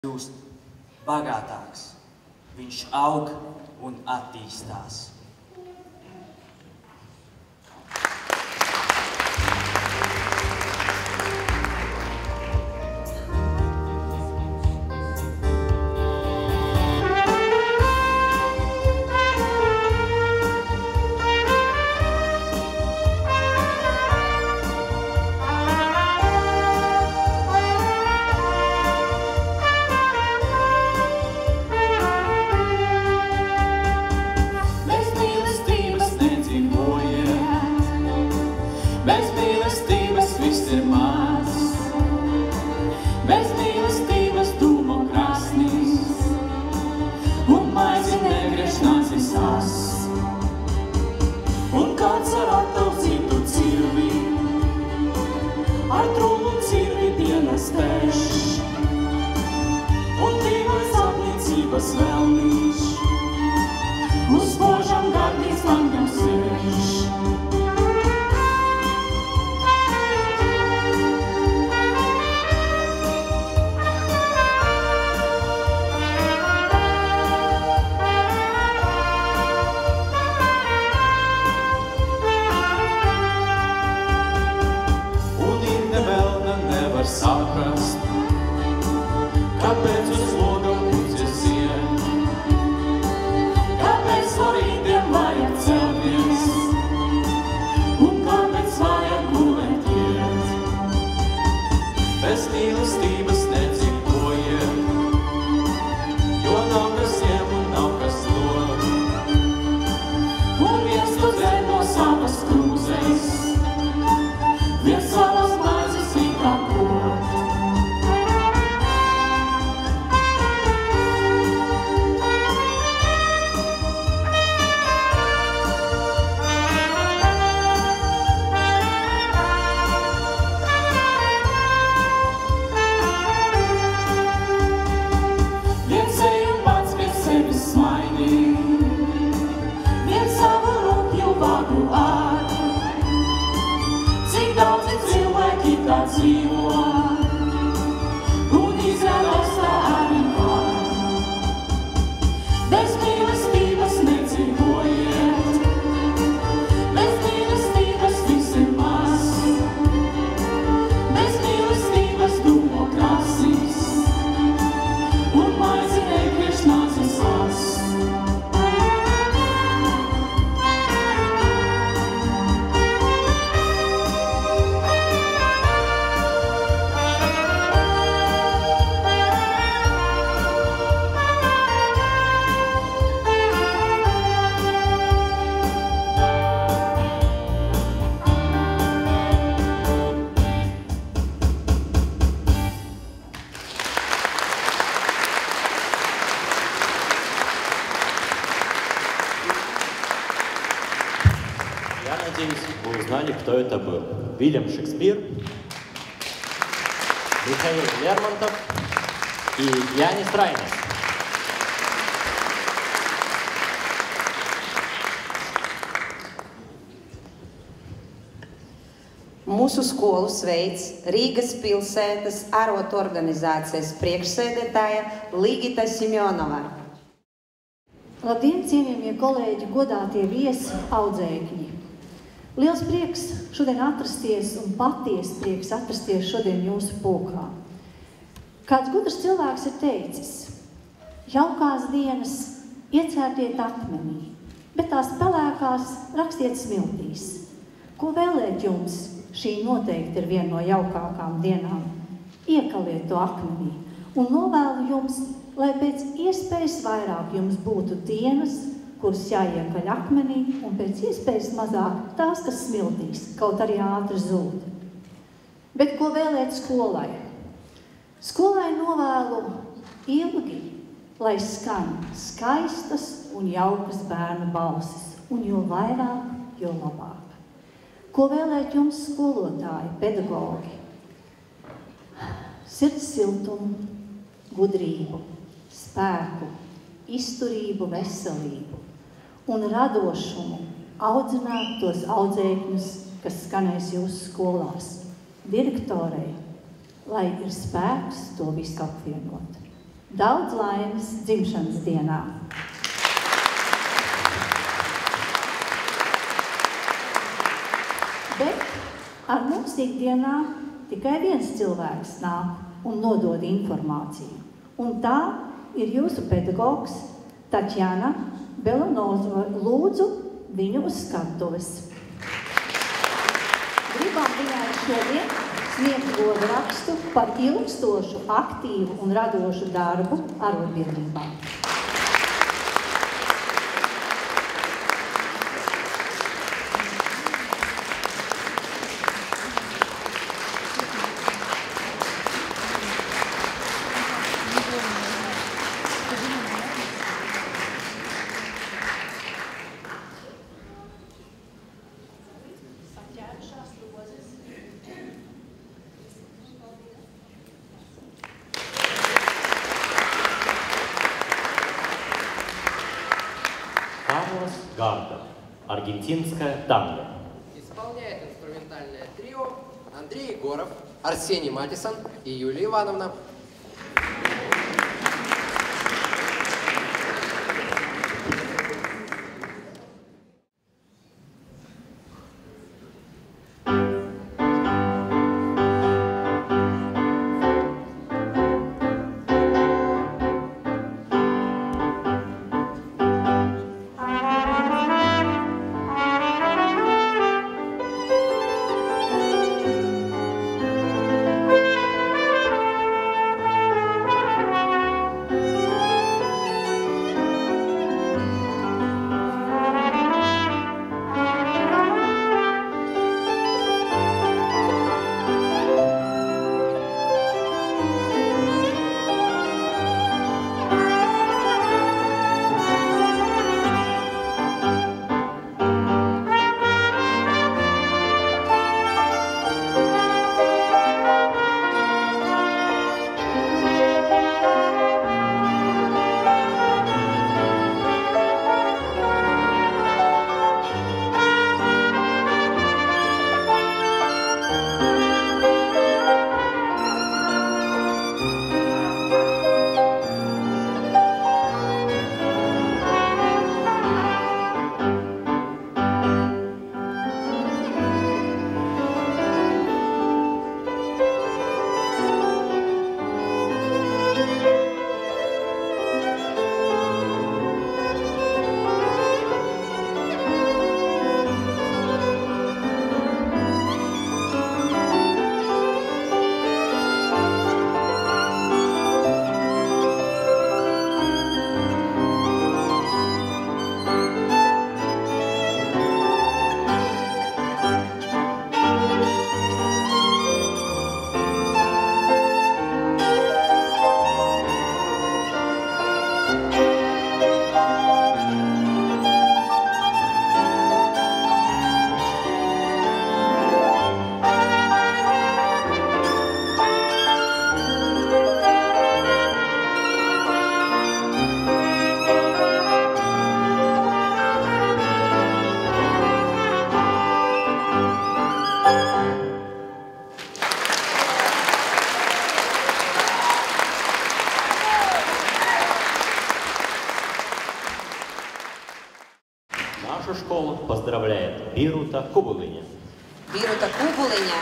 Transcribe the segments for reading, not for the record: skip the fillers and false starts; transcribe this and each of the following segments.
kļūst bagātāks, viņš aug un attīstās. Кто это был? Вильям Шекспир, Михаил Лермонтов и Янис Райнес. Mūsu skolu sveic Rīgas pilsētas arotu organizācijas priekšsēdētāja Ligita Simjonova. Labdien, cienījamie kolēģi, godātie viesi, audzēkņi! Liels prieks šodien atrasties un patiesi prieks atrasties šodien jūsu pulkā. Kāds gudrs cilvēks ir teicis: jaukās dienas iecērtiet akmenī, bet tās pelēkās rakstiet smiltīs. Ko vēlēt jums? Šī noteikti ir viena no jaukākām dienām. Iekaliet to akmenī un novēlu jums, lai pēc iespējas vairāk jums būtu dienas, kuras jāiekaļ akmenī, un pēc iespējas mazāk tās, kas smiltīs, kaut arī ātri zūd. Bet ko vēlēt skolai? Skolai novēlu ilgi, lai skan skaistas un jaukas bērnu balsis, un jo vairāk, jo labāk. Ko vēlēt jums, skolotāji, pedagogi? Sirds siltumu, gudrību, spēku, izturību, veselību un radošumu audzināt tos audzēkņus, kas skanēs jūsu skolās. Direktorei, lai ir spēks to visu apvienot. Daudz laimes dzimšanas dienā! Bet ar mums ikdienā tikai viens cilvēks nāk un nodod informāciju. Un tā ir jūsu pedagogs Taķjana Belonovova. Lūdzu viņu uz skatuves. Gribam viņai šodien sniegt godrakstu par ilgstošu, aktīvu un radošu darbu arotbiedrībā. Аргентинская танго. Исполняет инструментальное трио Андрей Егоров, Арсений Матисон и Юлия Ивановна. Нашу школу поздравляет Бирута Кубулыня. Бирута Кубулыня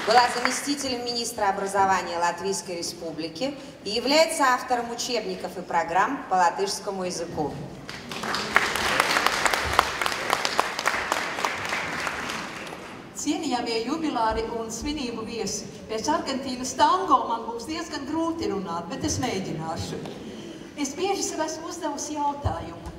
была заместителем министра образования Латвийской Республики и является автором учебников и программ по латышскому языку. Cienījamie jubilāri un svinību viesi, pēc Argentīnas tango man būs diezgan grūti runāt, bet es mēģināšu. Es bieži sev esmu uzdevusi jautājumu,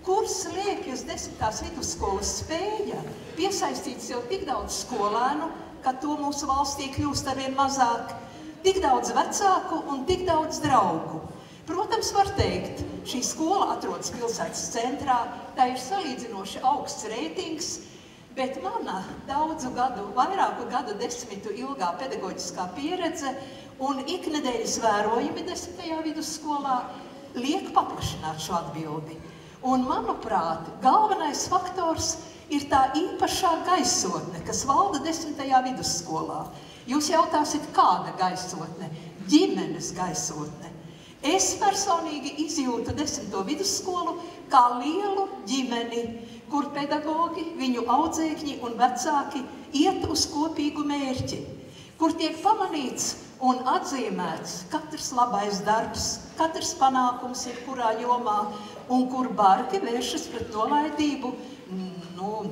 kur slēpjas 10. vidusskolas spēja piesaistīt sev tik daudz skolēnu, ka to mūsu valstī kļūst arvien mazāk, tik daudz vecāku un tik daudz draugu. Protams, var teikt, šī skola atrodas pilsētas centrā, tā ir salīdzinoši augsts reitings, bet mana vairāku gadu desmitu ilgā pedagoģiskā pieredze un iknedēļas vērojumi 10. vidusskolā liek paplašināt šo atbildi. Un, manuprāt, galvenais faktors ir tā īpašā gaisotne, kas valda 10. vidusskolā. Jūs jautāsiet, kāda gaisotne? Ģimenes gaisotne. Es personīgi izjūtu 10. vidusskolu kā lielu ģimeni, kur pedagogi, viņu audzēkņi un vecāki iet uz kopīgu mērķi, kur tiek pamanīts un atzīmēts katrs labais darbs, katrs panākums jebkurā jomā, un kur bargi vēršas pret nolaidību,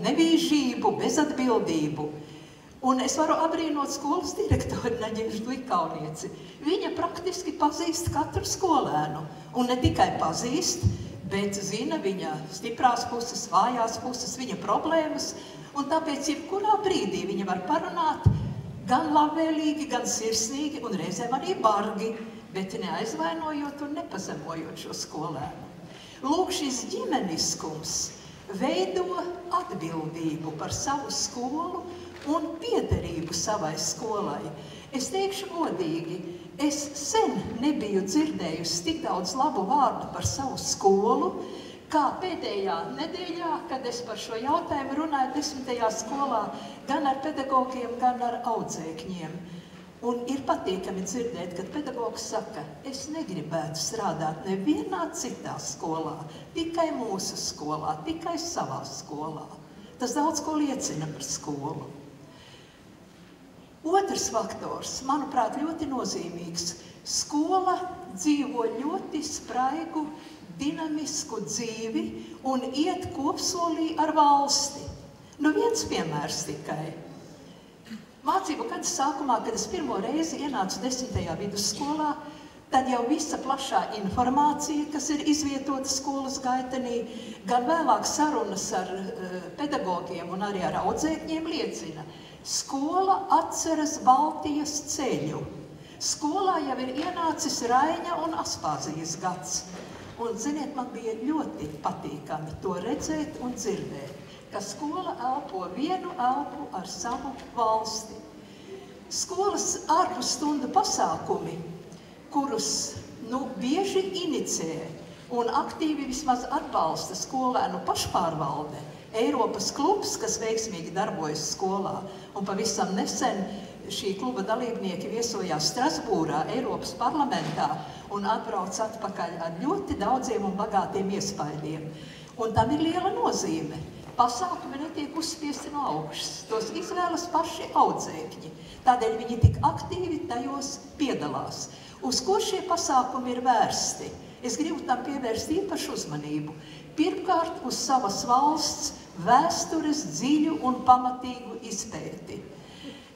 nevīžību, bezatbildību. Un es varu abrīnot skolas direktori Naģežu Likaunieci. Viņa praktiski pazīst katru skolēnu, un ne tikai pazīst, bet zina viņa stiprās puses, vājās puses, viņa problēmas, un tāpēc jebkurā brīdī viņa var parunāt gan labvēlīgi, gan sirsnīgi, un reizēm arī bargi, bet neaizvainojot un nepazemojot šo skolēnu. Lūk, šis ģimeniskums veido atbildību par savu skolu un piederību savai skolai. Es teikšu godīgi, es sen nebiju dzirdējusi tik daudz labu vārdu par savu skolu, kā pēdējā nedēļā, kad es par šo jautājumu runāju 10. skolā, gan ar pedagogiem, gan ar audzēkņiem. Un ir patīkami dzirdēt, kad pedagogs saka, es negribētu strādāt nevienā citā skolā, tikai mūsu skolā, tikai savā skolā. Tas daudz ko liecina par skolu. Otrs faktors, manuprāt, ļoti nozīmīgs. Skola dzīvo ļoti spraigu, dinamisku dzīvi un iet kopsolī ar valsti. Viens piemērs tikai. Mācību gada sākumā, kad es pirmo reizi ienācu 10. vidusskolā, tad jau visa plašā informācija, kas ir izvietota skolas gaitenī, gan vēlāk sarunas ar pedagogiem un arī ar audzēkņiem liecina. Skola atceras Baltijas ceļu. Skolā jau ir ienācis Raiņa un Aspāzijas gads. Un, ziniet, man bija ļoti patīkami to redzēt un dzirdēt, ka skola elpo vienu elpu ar savu valsti. Skolas ārpusstundu pasākumi, kurus bieži inicē un aktīvi vismaz atbalsta skolēnu pašpārvalde, Eiropas klubs, kas veiksmīgi darbojas skolā, un pavisam nesen šī kluba dalībnieki viesojās Strasbūrā, Eiropas parlamentā, un atbrauc atpakaļ ar ļoti daudziem un bagātiem iespaidiem. Un tam ir liela nozīme. Pasākumi netiek uzspiesti no augšas, tos izvēlas paši audzēkņi, tādēļ viņi tik aktīvi tajos piedalās. Uz ko šie pasākumi ir vērsti? Es gribu tam pievērst īpašu uzmanību. Pirmkārt, uz savas valsts vēstures dziļu un pamatīgu izpēti.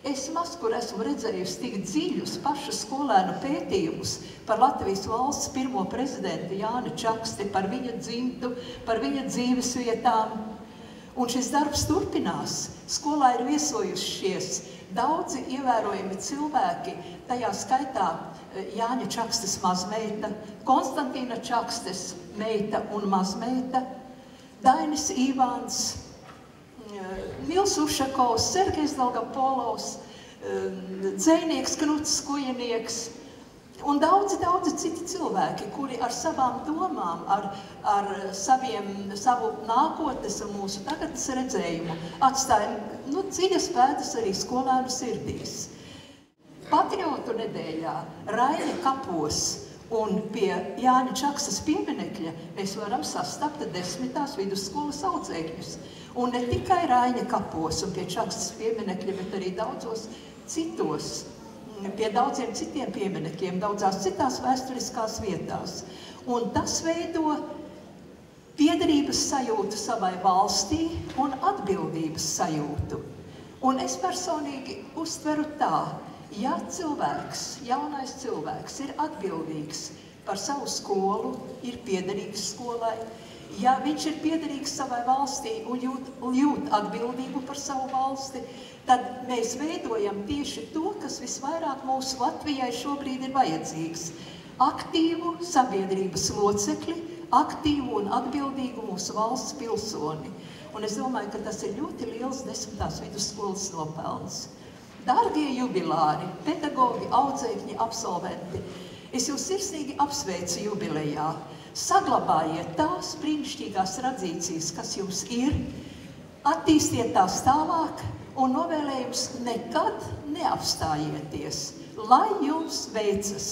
Es maz, kur esmu redzējusi tik dziļus pašu skolēnu pētījumus par Latvijas valsts pirmo prezidentu Jāni Čaksti, par viņa dzimtu, par viņa dzīves vietām. Un šis darbs turpinās. Skolā ir viesojušies daudzi ievērojami cilvēki, tajā skaitā Jāņa Čakstes mazmeita, Konstantīna Čakstes meita un mazmeita, Dainis Īvāns, Mils Ušakovs, Sergejs Dalgapolovs, dzejnieks Knuts Skujenieks un daudzi citi cilvēki, kuri ar savām domām, ar savu nākotnes un mūsu tagadnes redzējumu atstāja dziļas pēdas arī skolēnu sirdīs. Patriotu nedēļā Raina kapos un pie Jāņa Čakstes pieminekļa mēs varam sastapt 10. vidusskolas audzēkņus. Un ne tikai Raina kapos un pie Čakstes pieminekļa, bet arī daudzos citos, pie daudziem citiem pieminekļiem, daudzās citās vēsturiskās vietās. Un tas veido piederības sajūtu savai valstī un atbildības sajūtu. Un es personīgi uztveru tā, ja cilvēks, jaunais cilvēks ir atbildīgs par savu skolu, ir piederīgs skolai, ja viņš ir piederīgs savai valstī un jūt atbildību par savu valsti, tad mēs veidojam tieši to, kas visvairāk mūsu Latvijai šobrīd ir vajadzīgs. Aktīvu sabiedrības locekli, aktīvu un atbildīgu mūsu valsts pilsoni. Un es domāju, ka tas ir ļoti liels 10. vidusskolas nopelns. Dārgie jubilāri, pedagogi, audzēkņi, absolventi, es jūs sirsnīgi apsveicu jubilejā. Saglabājiet tās brīnišķīgās tradīcijas, kas jums ir, attīstiet tās tālāk un novēlējums nekad neapstājieties, lai jums veicas!